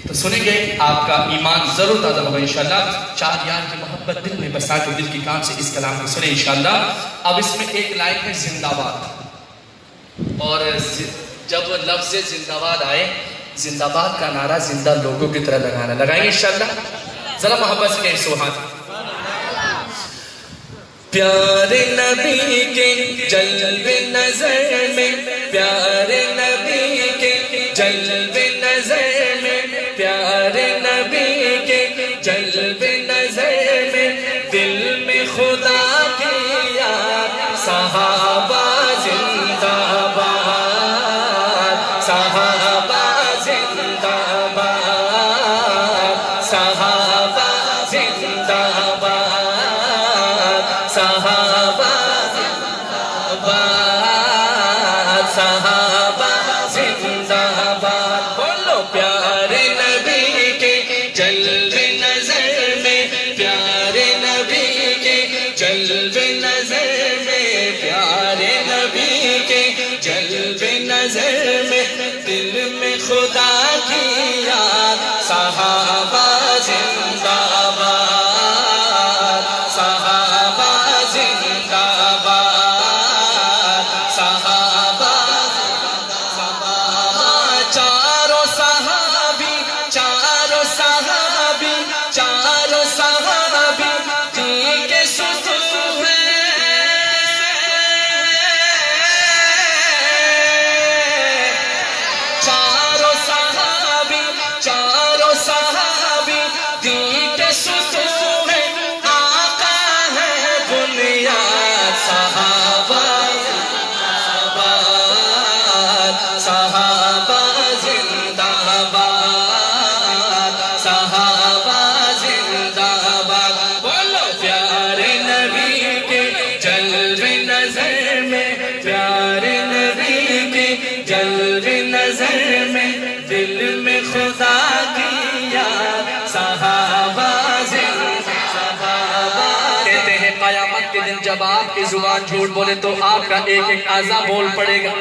تو سنیں گے آپ کا ایمان ضرور تازہ ہوگا انشاءاللہ. چار یار کی محبت دل میں بسا کے دل کی کان سے اس کلام کو سنیں انشاءاللہ. اب اس میں ایک لائن ہے زندہ باد، اور جب لفظ زندہ باد آئے، زندہ باد کا نعرہ زندہ لوگوں کی طرح لگانا. لگائیں گے انشاءاللہ. ذرا محبت سے کہیں سبحان. پیارے نبی کے جلوے نظر میں، پیارے نبی کے جلوے نظر میں، پیارے نبی کے جلوے نظر میں، دل میں خدا کی یاد. صحابہ زندہ باد، صحابہ زندہ باد، صحابہ زندہ باد، صحابہ زندہ باد، صحابہ زندہ باد. بولو پیارے نبی کے جلوے نظر میں، پیارے نبی کے جلوے نظر میں، پیارے نبی کے جلوے نظر میں، دل میں خدا کی یاد. صحابہ زندہ باد، صحابہ زندہ باد، صحابہ زندہ باد. چاروں صحابی، چاروں صحابی، چاروں صحابی دین کے ستون ہیں. چاروں صحابی، چاروں صحابی دین کے ستون ہیں. آقا ہے بنیاد. صحابہ زندہ باد، صحابہ زندہ باد، صحابہ زندہ باد. بولو پیارے نبی کے جلوے نظر میں، پیارے نبی کے جلوے نظر میں، دل میں خدا کی یاد. صحابہ زندہ باد. کہتے ہیں قیامت کے دن جب آپ کی زبان جھوٹ بولے تو آپ کا ایک ایک اعضا بول پڑے گا.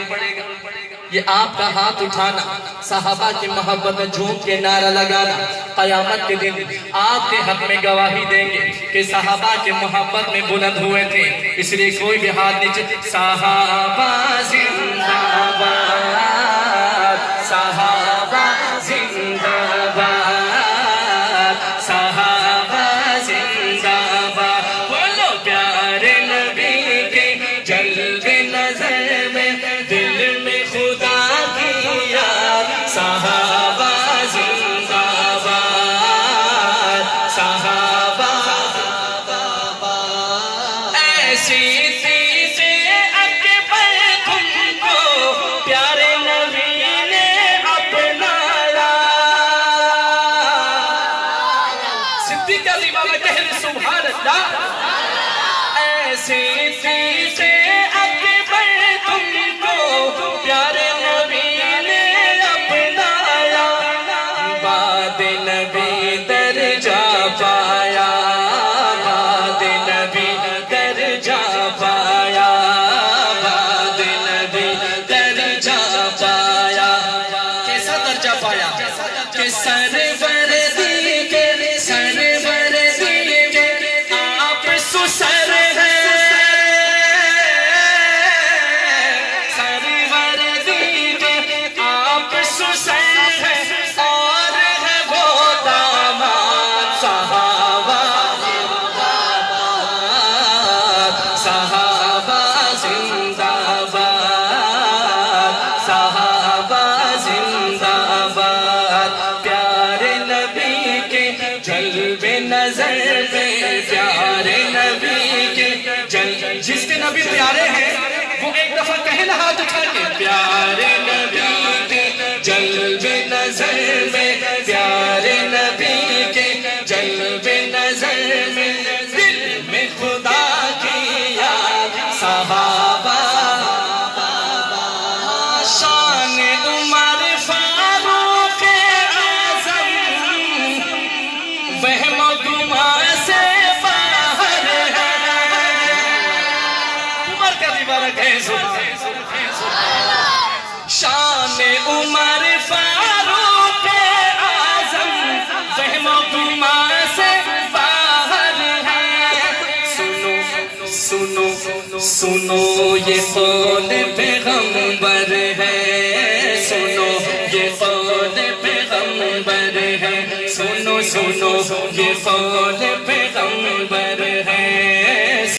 یہ آپ کا ہاتھ اٹھانا، صحابہ کی محبت میں جھوم کے نعرہ لگانا، قیامت کے دن آپ کے حق میں گواہی دیں گے کہ صحابہ کی محبت میں بلند ہوئے تھے. اس لیے کوئی بھی ہاتھ نیچے. صحابہ زندہ باد، صحابہ زندہ باد، صحابہ زندہ باد. بولو پیارے نبی کے جلوے نظر میں، دل میں خدا کی یاد. صحابہ زندہ باد، صحابہ زندہ باد. ایسی چیز اکبر تم کو پیارے نبی نے اپنایا. صدیق عظیم میں کہہ رہے سبحان اللہ. ایسی چیز اکبر تم کو پیارے نبی نے اپنایا. بعد نبی درجہ پایا، بعد نبی درجہ پایا، بعد نبی درجہ پایا. کیسا درجہ پایا کہ سروردی کے، سروردی کے آپ سسر ہیں. سروردی کے آپ سسر ہیں، اور ہے وہ داماد. صحابہ زندہ باد، صحابہ زندہ باد، صحابہ زندہ باد. پیارے نبی کے جلوے نظر میں، پیارے نبی کے جس کے نبی پیارے ہیں وہ ایک دفعہ کہنا ہاتھ اٹھا کے. پیارے نبی کے جلوے نظر میں، پیارے نبی کے جلوے نظر میں، دل میں خدا کی یاد. صحابہ شان عمر فاروق اعظم، وہم و گما سے باہر ہے. عمر کا مبارک ہے شان عمر فاروق اعظم. سنو یہ قول پیغمبر ہے، سنو یہ قول پیغمبر ہے، سنو سنو یہ قول پیغمبر ہے۔